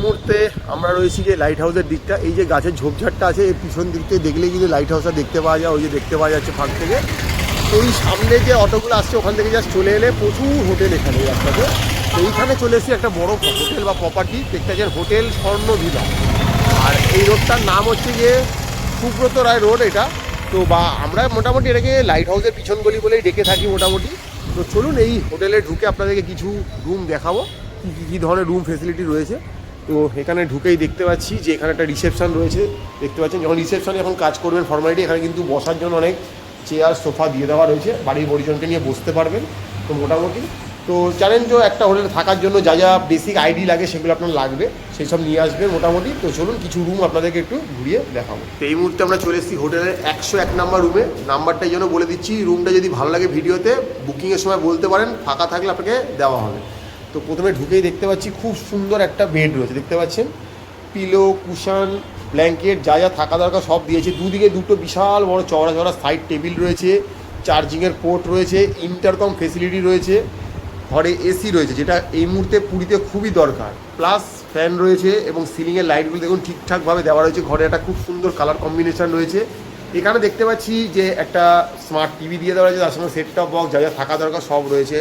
মুহূর্তে আমরা রয়েছি যে লাইট হাউসের দিকটা। এই যে গাছের ঝোপঝাড়টা আছে এর পিছন দিক থেকে দেখলে কিন্তু লাইট হাউসটা দেখতে পাওয়া যায়। ওই যে দেখতে পাওয়া যাচ্ছে ফাঁক থেকে। এই সামনে যে অটোগুলো আসছে ওখান থেকে জাস্ট চলে এলে প্রচুর হোটেল এখানে রাস্তাতে। এইখানে চলে এসেছি একটা বড় হোটেল বা প্রপার্টি দেখতে পাচ্ছেন, হোটেল স্বর্ণভিলা। আর এই রোডটার নাম হচ্ছে গিয়ে সুব্রত রায় রোড এটা। তো বা আমরা মোটামুটি এটাকে লাইট হাউসের পিছন গলি বলেই ডেকে থাকি মোটামুটি। তো চলুন এই হোটেলে ঢুকে আপনাদেরকে কিছু রুম দেখাবো, কী ধরনের রুম ফেসিলিটি রয়েছে। তো এখানে ঢুকেই দেখতে পাচ্ছি যে এখানে একটা রিসেপশন রয়েছে। দেখতে পাচ্ছেন যখন রিসেপশনে এখন কাজ করবেন ফর্মালিটি, এখানে কিন্তু বসার জন্য অনেক চেয়ার সোফা দিয়ে দেওয়া রয়েছে, বাড়ির পরিজনকে নিয়ে বসতে পারবেন। তো মোটামুটি তো জানেন যে একটা হোটেলে থাকার জন্য যা যা বেসিক আইডি লাগে সেগুলো আপনার লাগবে, সেই সব নিয়ে আসবেন মোটামুটি। তো চলুন কিছু রুম আপনাদেরকে একটু ঘুরিয়ে দেখাবো। তো এই মুহূর্তে আমরা চলে এসেছি হোটেলের 101 নাম্বার রুমে। নাম্বারটা এই জন্য বলে দিচ্ছি, রুমটা যদি ভালো লাগে ভিডিওতে বুকিংয়ের সময় বলতে পারেন, ফাঁকা থাকলে আপনাকে দেওয়া হবে। তো প্রথমে ঢুকেই দেখতে পাচ্ছি খুব সুন্দর একটা বেড রয়েছে, দেখতে পাচ্ছেন পিলো, কুশন, ব্ল্যাঙ্কেট যা যা থাকা দরকার সব দিয়েছে। দুদিকে দুটো বিশাল বড় চওড়া চওড়া সাইড টেবিল রয়েছে, চার্জিংয়ের পোর্ট রয়েছে, ইন্টারকম ফেসিলিটি রয়েছে, ঘরে এসি রয়েছে যেটা এই মুহূর্তে পুরীতে খুবই দরকার, প্লাস ফ্যান রয়েছে এবং সিলিংয়ের লাইটগুলো দেখুন ঠিকঠাকভাবে দেওয়া রয়েছে। ঘরে একটা খুব সুন্দর কালার কম্বিনেশন রয়েছে। এখানে দেখতে পাচ্ছি যে একটা স্মার্ট টিভি দিয়ে দেওয়া রয়েছে, তার সঙ্গে সেট টপ বক্স যা যা থাকা দরকার সব রয়েছে,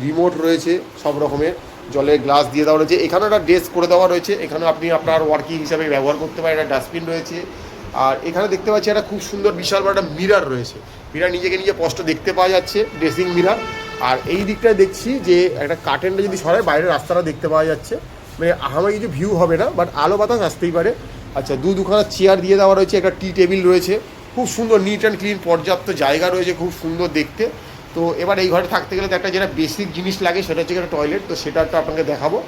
রিমোট রয়েছে সব রকমের, জলের গ্লাস দিয়ে দেওয়া রয়েছে। এখানে একটা ডেস্ক করে দেওয়া রয়েছে, এখানে আপনি আপনার ওয়ার্কিং হিসাবে ব্যবহার করতে পারেন। একটা ডাস্টবিন রয়েছে। আর এখানে দেখতে পাচ্ছি একটা খুব সুন্দর বিশাল বড় একটা মিরার রয়েছে, মিরার নিজেকে নিজে স্পষ্ট দেখতে পাওয়া যাচ্ছে, ড্রেসিং মিরার। আর এই দিকটায় দেখছি যে একটা কার্টেনটা যদি সরায় বাইরের রাস্তাটা দেখতে পাওয়া যাচ্ছে, মানে আমার কিছু ভিউ হবে না বাট আলো বাতাস আসতেই পারে। আচ্ছা, দুখানা চেয়ার দিয়ে দেওয়া রয়েছে, একটা টি টেবিল রয়েছে, খুব সুন্দর নিট অ্যান্ড ক্লিন, পর্যাপ্ত জায়গা রয়েছে, খুব সুন্দর দেখতে। তো এবার এই ঘরে থাকতে গেলে তো একটা যেটা বেসিক জিনিস লাগে সেটা হচ্ছে একটা টয়লেট, তো সেটা একটা আপনাকে দেখাবো।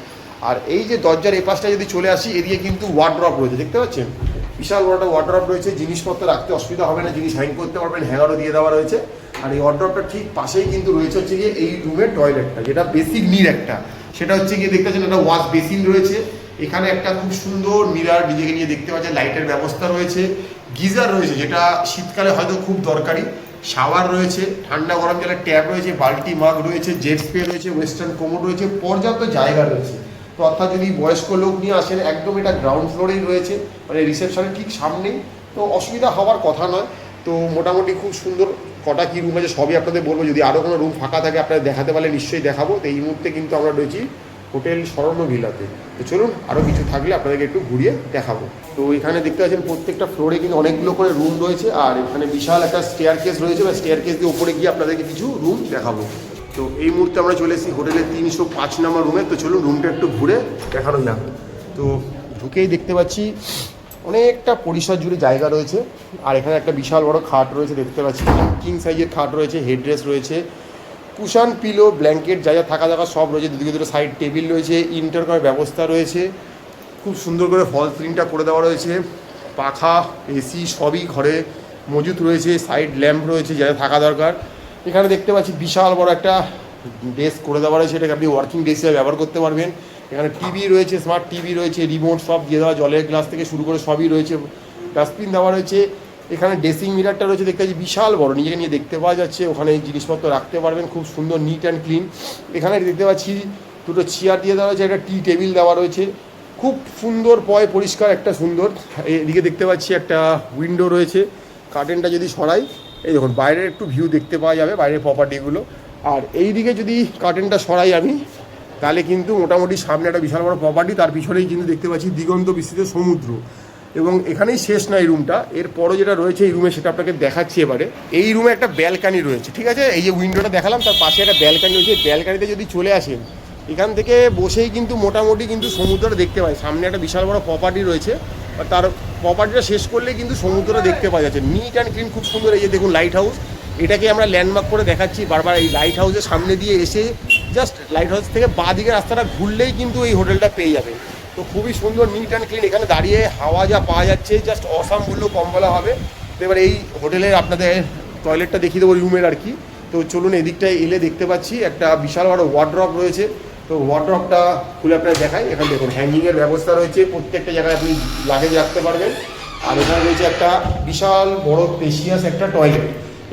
আর এই যে দরজার এই পাশটা যদি চলে আসি, এদিকে কিন্তু ওয়ার্ড্রপ রয়েছে, দেখতে পাচ্ছেন বিশাল বড় একটা ওয়ার্ড্রপ রয়েছে, জিনিসপত্র রাখতে অসুবিধা হবে না, জিনিস হ্যাং করতে পারবেন, হ্যাঙ্গারও দিয়ে দেওয়া রয়েছে। আর এই ওয়ার্ড্রপটা ঠিক পাশেই কিন্তু রয়েছে হচ্ছে গিয়ে এই রুমের টয়লেটটা, যেটা বেসিক নিড একটা, সেটা হচ্ছে গিয়ে দেখতে পাচ্ছেন একটা ওয়াশ বেসিন রয়েছে। এখানে একটা খুব সুন্দর মিরার নিজেকে নিয়ে দেখতে পাচ্ছেন, লাইটের ব্যবস্থা রয়েছে, গিজার রয়েছে যেটা শীতকালে হয়তো খুব দরকারি, শাওয়ার রয়েছে, ঠান্ডা গরম জলের ট্যাপ রয়েছে, বালতি মাগ রয়েছে, জেট স্প্রে রয়েছে, ওয়েস্টার্ন কোমোড রয়েছে, পর্যাপ্ত জায়গা রয়েছে। তো অর্থাৎ যদি বয়স্ক লোক নিয়ে আসেন একদম এটা গ্রাউন্ড ফ্লোরেই রয়েছে, মানে রিসেপশনের ঠিক সামনেই, তো অসুবিধা হওয়ার কথা নয়। তো মোটামুটি খুব সুন্দর। কটা কী রুম আছে সবই আপনাদের বলবো, যদি আরও কোনো রুম ফাঁকা থাকে আপনাদের দেখাতে পারলে নিশ্চয়ই দেখাবো। তো এই মুহূর্তে কিন্তু আমরা রয়েছি হোটেল স্বর্ণভিলাতে। তো চলুন আরও কিছু থাকলে আপনাদেরকে একটু ঘুরিয়ে দেখাবো। তো এখানে দেখতে পাচ্ছেন প্রত্যেকটা ফ্লোরে কিন্তু অনেকগুলো করে রুম রয়েছে, আর এখানে বিশাল একটা স্টেয়ার কেস রয়েছে, বা স্টেয়ার কেস দিয়ে উপরে গিয়ে আপনাদেরকে কিছু রুম দেখাবো। তো এই মুহূর্তে আমরা চলে এসেছি হোটেলের 305 নম্বর রুমে। তো চলুন রুমটা একটু ঘুরে দেখানো যাক। তো ঢুকেই দেখতে পাচ্ছি অনেকটা পরিসর জুড়ে জায়গা রয়েছে, আর এখানে একটা বিশাল বড় খাট রয়েছে, দেখতে পাচ্ছি কিং সাইজের খাট রয়েছে, হেডরেস্ট রয়েছে, কুশন, পিলো, ব্ল্যাঙ্কেট যা যা থাকা থাকা সব রয়েছে, দুদিকে দুটো সাইড টেবিল রয়েছে, ইন্টারকমের ব্যবস্থা রয়েছে, খুব সুন্দর করে ফল সিলিংটা করে দেওয়া রয়েছে, পাখা, এসি সবই ঘরে মজুত রয়েছে, সাইড ল্যাম্প রয়েছে যা যা থাকা দরকার। এখানে দেখতে পাচ্ছি বিশাল বড় একটা ডেস্ক করে দেওয়া রয়েছে, এটাকে আপনি ওয়ার্কিং ডেস্ক হিসেবে ব্যবহার করতে পারবেন। এখানে টিভি রয়েছে, স্মার্ট টিভি রয়েছে, রিমোট সব দিয়ে দেওয়া, জলের গ্লাস থেকে শুরু করে সবই রয়েছে, ডাস্টবিন দেওয়া রয়েছে। এখানে ড্রেসিং মিরারটা রয়েছে, দেখতে পাচ্ছি বিশাল বড়, নিজেকে নিয়ে দেখতে পাওয়া যাচ্ছে, ওখানে জিনিসপত্র রাখতে পারবেন, খুব সুন্দর নিট অ্যান্ড ক্লিন। এখানে দেখতে পাচ্ছি দুটো চেয়ার দিয়ে দেওয়া রয়েছে, একটা টি টেবিল দেওয়া রয়েছে, খুব সুন্দর পরিষ্কার একটা সুন্দর। এদিকে দেখতে পাচ্ছি একটা উইন্ডো রয়েছে, কার্টেনটা যদি সরাই এই দেখুন বাইরের একটু ভিউ দেখতে পাওয়া যাবে, বাইরের প্রপার্টিগুলো। আর এই দিকে যদি কার্টেনটা সরাই আমি, তাহলে কিন্তু মোটামুটি সামনে একটা বিশাল বড় প্রপার্টি, তার পিছনেই কিন্তু দেখতে পাচ্ছি দিগন্ত বিস্তৃত সমুদ্র। এবং এখানেই শেষ না এই রুমটা, এরপরও যেটা রয়েছে এই রুমে সেটা আপনাকে দেখাচ্ছি এবারে। এই রুমে একটা ব্যালকানি রয়েছে, ঠিক আছে, এই যে উইন্ডোটা দেখালাম তার পাশে একটা ব্যালকানি রয়েছে। ব্যালকানিতে যদি চলে আসেন এখান থেকে বসেই কিন্তু মোটামুটি কিন্তু সমুদ্রটা দেখতে পাই। সামনে একটা বিশাল বড় প্রপার্টি রয়েছে, আর তার প্রপার্টিটা শেষ করলে কিন্তু সমুদ্রটা দেখতে পাওয়া যাচ্ছে, নিট অ্যান্ড ক্লিন, খুব সুন্দর। এই যে দেখুন লাইট হাউস, এটাকে আমরা ল্যান্ডমার্ক করে দেখাচ্ছি বারবার। এই লাইট হাউসের সামনে দিয়ে এসে জাস্ট লাইট হাউস থেকে বাঁ দিকের রাস্তাটা ঘুরলেই কিন্তু এই হোটেলটা পেয়ে যাবে। তো খুবই সুন্দর, নিট অ্যান্ড ক্লিন, এখানে দাঁড়িয়ে হাওয়া যা পাওয়া যাচ্ছে জাস্ট অসাম বললেও কম বলা হবে। তো এবার এই হোটেলের আপনাদের টয়লেটটা দেখিয়ে দেবো রুমের আর কি। তো চলুন এদিকটায় এলে দেখতে পাচ্ছি একটা বিশাল বড় ওয়ার্ড্রপ রয়েছে। তো ওয়ার্ড্রপটা খুলে আপনারা দেখাই। এখানে দেখুন হ্যাঙ্গিংয়ের ব্যবস্থা রয়েছে, প্রত্যেকটা জায়গায় আপনি লাগেজ রাখতে পারবেন। আর এখানে রয়েছে একটা বিশাল বড় স্পেশিয়াস একটা টয়লেট,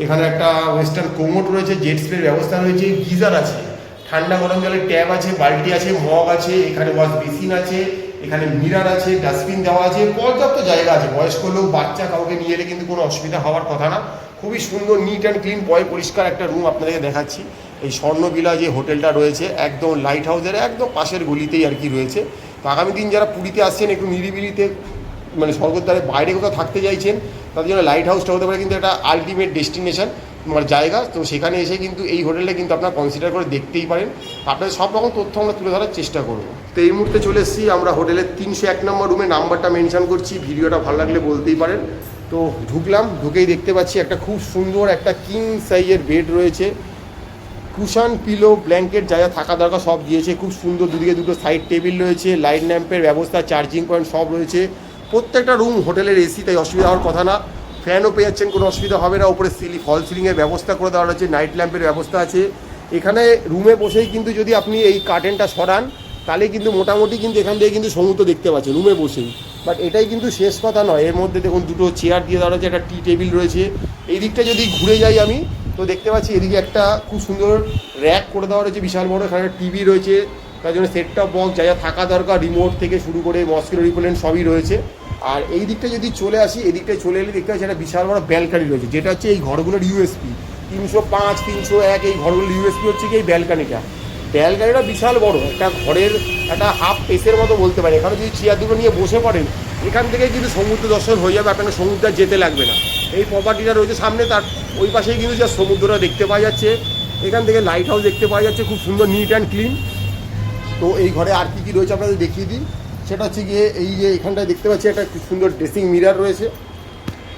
এখানে একটা ওয়েস্টার্ন কোমোড রয়েছে, জেট স্প্রের ব্যবস্থা রয়েছে, গিজার আছে, ঠান্ডা গরম জলের ট্যাপ আছে, বালতি আছে, মগ আছে, এখানে ওয়াশ বেসিন আছে, এখানে মিরার আছে, ডাস্টবিন দেওয়া আছে, পর্যাপ্ত জায়গা আছে। বয়স্ক লোক, বাচ্চা কাউকে নিয়ে এলে কিন্তু কোনো অসুবিধা হওয়ার কথা না। খুবই সুন্দর, নিট অ্যান্ড ক্লিন, পরিষ্কার একটা রুম আপনাদেরকে দেখাচ্ছি। এই স্বর্ণবিলা যে হোটেলটা রয়েছে একদম লাইট হাউসের একদম পাশের গলিতেই আর কি রয়েছে। তো আগামী দিন যারা পুরীতে আসছেন, একটু নিরিবিলিতে মানে স্বর্গদ্বারের বাইরে কোথাও থাকতে চাইছেন, তাদের জন্য লাইট হাউসটা হতে পারে কিন্তু একটা আলটিমেট ডেস্টিনেশন মানে জায়গা। তো সেখানে এসে কিন্তু এই হোটেলটা কিন্তু আপনারা কনসিডার করে দেখতেই পারেন। আপনাদের সব রকম তথ্য আমরা তুলে ধরার চেষ্টা করবো। তো এই মুহূর্তে চলে এসেছি আমরা হোটেলের 301 নম্বর রুমে, নাম্বারটা মেনশন করছি, ভিডিওটা ভালো লাগলে বলতেই পারেন। তো ঢুকলাম, ঢুকেই দেখতে পাচ্ছি একটা খুব সুন্দর একটা কিং সাইজের বেড রয়েছে, কুশন, পিলো, ব্ল্যাঙ্কেট যা যা থাকা দরকার সব দিয়েছে। খুব সুন্দর, দুদিকে দুটো সাইড টেবিল রয়েছে, লাইট ল্যাম্পের ব্যবস্থা, চার্জিং পয়েন্ট সব রয়েছে। প্রত্যেকটা রুম হোটেলের এসি, তাই অসুবিধা হওয়ার কথা না। ফ্যানও পেয়ে যাচ্ছেন, কোনো অসুবিধা হবে না। উপরে ফল সিলিংয়ের ব্যবস্থা করে দেওয়া রয়েছে, নাইট ল্যাম্পের ব্যবস্থা আছে। এখানে রুমে বসেই কিন্তু যদি আপনি এই কার্টেনটা সরান তাহলে কিন্তু মোটামুটি কিন্তু এখান থেকে কিন্তু সমুদ্র দেখতে পাচ্ছেন রুমে বসেই। বাট এটাই কিন্তু শেষ কথা নয়, এর মধ্যে দেখুন দুটো চেয়ার দিয়ে দেওয়া রয়েছে, একটা টি টেবিল রয়েছে। এই দিকটা যদি ঘুরে যাই আমি, তো দেখতে পাচ্ছি এদিকে একটা খুব সুন্দর র্যাক করে দেওয়া রয়েছে, বিশাল বড়। এখানে টিভি রয়েছে, তার জন্য সেট টপ বক্স যা যা থাকা দরকার, রিমোট থেকে শুরু করে মস্কিটো রিপেলেন্ট সবই রয়েছে। আর এই দিকটা যদি চলে আসি, এদিকটায় চলে এলে দেখতে পাচ্ছি একটা বিশাল বড় ব্যালকানি রয়েছে, যেটা হচ্ছে এই ঘরগুলোর ইউএসপি। 305, 301 এই ঘরগুলোর ইউএসপি হচ্ছে কি এই ব্যালকানিটা। ব্যালকানিটা বিশাল বড়, একটা ঘরের একটা হাফ পেসের মতো বলতে পারি। এখানে যদি চেয়ার দুটো নিয়ে বসে পড়েন, এখান থেকে কিন্তু সমুদ্র দর্শন হয়ে যাবে, আপনাকে সমুদ্রে যেতে লাগবে না। এই প্রপার্টিটা রয়েছে সামনে, তার ওই পাশেই কিন্তু যা সমুদ্রটা দেখতে পাওয়া যাচ্ছে। এখান থেকে লাইট হাউস দেখতে পাওয়া যাচ্ছে, খুব সুন্দর, নিট অ্যান্ড ক্লিন। তো এই ঘরে আর কী কী রয়েছে আপনাদের দেখিয়ে দিই। সেটা হচ্ছে গিয়ে এই যে এখানটায় দেখতে পাচ্ছি একটা খুব সুন্দর ড্রেসিং মিরার রয়েছে।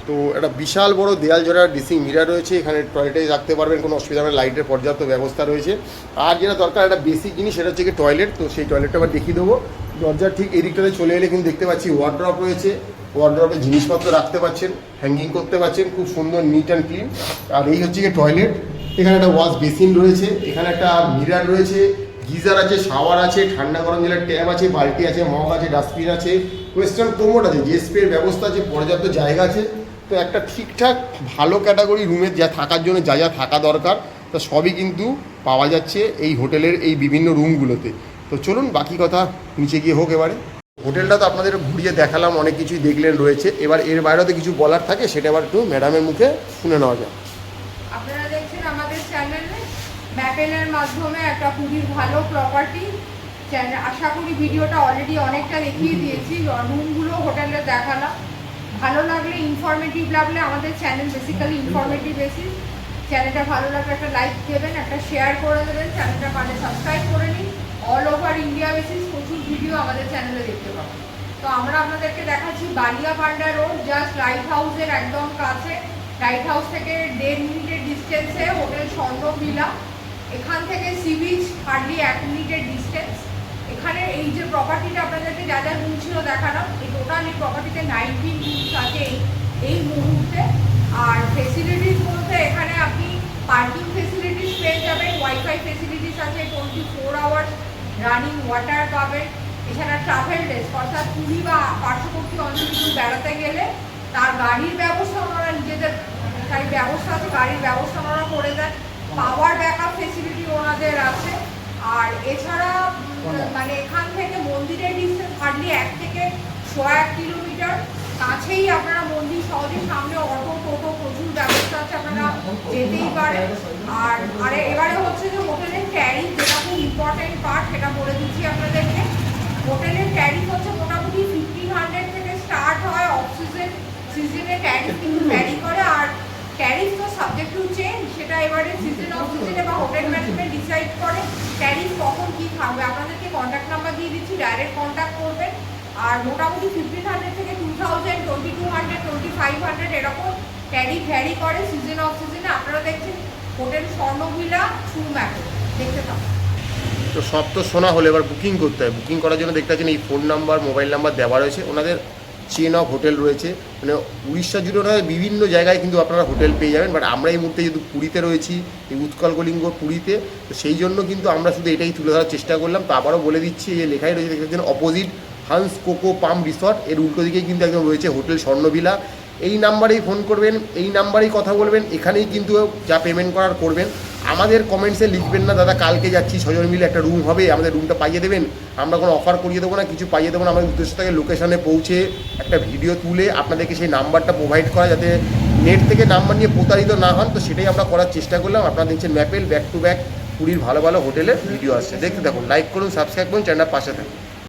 তো একটা বিশাল বড় দেয়াল জোড়া ড্রেসিং মিরার রয়েছে। এখানে টয়লেটে রাখতে পারবেন, কোনো অসুবিধা নেই, লাইটের পর্যাপ্ত ব্যবস্থা রয়েছে। আর যেটা দরকার একটা বেসিক জিনিস, সেটা হচ্ছে কি টয়লেট। তো সেই টয়লেটটা আবার দেখিয়ে দেবো। দরজার ঠিক এদিকটাতে চলে এলে কিন্তু দেখতে পাচ্ছি ওয়ার্ড্রপ রয়েছে, ওয়ার্ড্রপে জিনিসপত্র রাখতে পারছেন, হ্যাঙ্গিং করতে পারছেন, খুব সুন্দর, নিট অ্যান্ড ক্লিন। আর এই হচ্ছে কি টয়লেট। এখানে একটা ওয়াশ বেসিন রয়েছে, এখানে একটা মিরার রয়েছে, গিজার আছে, শাওয়ার আছে, ঠান্ডা গরম জলের ট্যাপ আছে, বালতি আছে, মগ আছে, ডাস্টবিন আছে, ওয়েস্টার্ন কোমোড আছে, যে স্প্রের ব্যবস্থা আছে, পর্যাপ্ত জায়গা আছে। তো একটা ঠিকঠাক ভালো ক্যাটাগরি রুমের যা থাকার জন্য যা যা থাকা দরকার তা সবই কিন্তু পাওয়া যাচ্ছে এই হোটেলের এই বিভিন্ন রুমগুলোতে। তো চলুন বাকি কথা নিচে গিয়ে হোক। এবারে হোটেলটা তো আপনাদের ঘুরিয়ে দেখালাম, অনেক কিছুই দেখলেন রয়েছে। এবার এর বাইরেও তো কিছু বলার থাকে, সেটা এবার একটু ম্যাডামের মুখে শুনে নেওয়া যায়। আপনারা দেখছেন আমাদের চ্যানেলে ম্যাপেলের মাধ্যমে একটা খুবই ভালো প্রপার্টি চ্যানেল। আশা করি ভিডিওটা অলরেডি অনেকটা দেখিয়ে দিয়েছি, রুমগুলো হোটেলে দেখালাম। ভালো লাগলে, ইনফরমেটিভ লাগলে, আমাদের চ্যানেল বেসিক্যালি ইনফরমেটিভ বেসিস। চ্যানেলটা ভালো লাগলে একটা লাইক দেবেন, একটা শেয়ার করে দেবেন, চ্যানেলটা পারে সাবস্ক্রাইব করে নিন। অল ওভার ইন্ডিয়া বেসিস প্রচুর ভিডিও আমাদের চ্যানেলে দেখতে পাবেন। তো আমরা আপনাদেরকে দেখাচ্ছি বালিয়াপান্ডা রোড, জাস্ট লাইট হাউসের একদম কাছে। লাইট হাউস থেকে 1.5 মিনিটের ডিস্টেন্সে হোটেল স্বর্ণবিলা। এখান থেকে সি বিচ হার্ডলি 1 মিনিটের ডিস্টেন্স। এখানে এই যে প্রপার্টিটা আপনাদেরকে যা যা রুম ছিল দেখালাম, এই টোটাল এই প্রপার্টিতে 19 রুমস আছে এই মুহূর্তে। আর ফেসিলিটিস বলতে এখানে আপনি পার্কিং ফেসিলিটিস পেয়ে যাবেন, ওয়াইফাই ফেসিলিটিস আছে, 24 আওয়ার্স রানিং ওয়াটার পাবেন। এছাড়া ট্রাভেল ডেস্ক, অর্থাৎ পুরী বা পার্শ্ববর্তী অঞ্চলে বেড়াতে গেলে তার গাড়ির ব্যবস্থা ওনারা নিজেদের ব্যবস্থা আছে, গাড়ির ব্যবস্থা ওনারা করে দেন। পাওয়ার ব্যাকআপ ফেসিলিটি ওনাদের আছে। আর এছাড়া মানে এখান থেকে মন্দিরের ডিস্টেন্স হার্ডলি 1 থেকে 1.5 কিলোমিটার কাছেই। আপনারা মন্দির সহজে সামনে অটো টোটো প্রচুর ব্যবস্থা আছে, আপনারা যেতেই পারেন। আর এবারে হচ্ছে যে হোটেলের ট্যারিফ, যেটা খুব ইম্পর্টেন্ট পার্ট, সেটা বলে দিচ্ছি আপনাদেরকে। হোটেলের ট্যারিফ হচ্ছে মোটামুটি 1500 থেকে স্টার্ট হয়। অফ সিজনে ট্যারিফ কিন্তু ভ্যারি করে। আর ট্যারিফ তো সাবজেক্ট টু চেঞ্জ, সেটা এবারে সিজন অফ সিজনে বা হোটেল ম্যানেজমেন্ট ডিসাইড করে ট্যারিফ কখন কী থাকবে। আপনাদেরকে কন্ট্যাক্ট নাম্বার দিয়ে দিচ্ছি, ডাইরেক্ট কন্ট্যাক্ট করবেন। আর মোটামুটি 1500 থেকে 2000, 2200, 2500 এরকম ট্যারিফ ভ্যারি করে সিজন অফ সিজনে। আপনারা দেখছেন হোটেল স্বর্ণবিলা ট্রু ম্যাপে, দেখতে থাকুন। তো সব তো শোনা হলে এবার বুকিং করতে হয়। বুকিং করার জন্য দেখতে পাচ্ছেন এই ফোন নাম্বার, মোবাইল নাম্বার দেওয়া রয়েছে। ওনাদের চেন অফ হোটেল রয়েছে, মানে উড়িষ্যা জুড়ে ওনাদের বিভিন্ন জায়গায় কিন্তু আপনারা হোটেল পেয়ে যাবেন। বাট আমরা এই মুহূর্তে যেহেতু পুরীতে রয়েছি, এই উৎকল কলিঙ্গ পুরীতে, তো সেই জন্য কিন্তু আমরা শুধু এটাই তুলে ধরার চেষ্টা করলাম। তো আবারও বলে দিচ্ছি, এই লেখাই রয়েছে দেখতে পাচ্ছেন অপোজিট হান্স কোকো পাম রিসর্ট, এর উল্টো দিকেই কিন্তু একদম রয়েছে হোটেল স্বর্ণবিলা। এই নাম্বারেই ফোন করবেন, এই নাম্বারেই কথা বলবেন, এখানেই কিন্তু যা পেমেন্ট করার করবেন। আমাদের কমেন্টসে লিখবেন না দাদা কালকে যাচ্ছি 6 জন মিলে একটা রুম হবে, আমাদের রুমটা পাইয়ে দেবেন। আমরা কোনো অফার করিয়ে দেবো না, কিছু পাইয়ে দেবো না। আমাদের উদ্দেশ্য থাকে লোকেশনে পৌঁছে একটা ভিডিও তুলে আপনাদেরকে সেই নাম্বারটা প্রোভাইড করা, যাতে নেট থেকে নাম্বার নিয়ে প্রতারিত না হন। তো সেটাই আমরা করার চেষ্টা করলাম। আপনারা দেখছেন ম্যাপেল, ব্যাক টু ব্যাক পুরীর ভালো ভালো হোটেলের ভিডিও আসছে, দেখতে থাকুন, লাইক করুন, সাবস্ক্রাইব করুন, চ্যানেলটা পাশে থাকুন।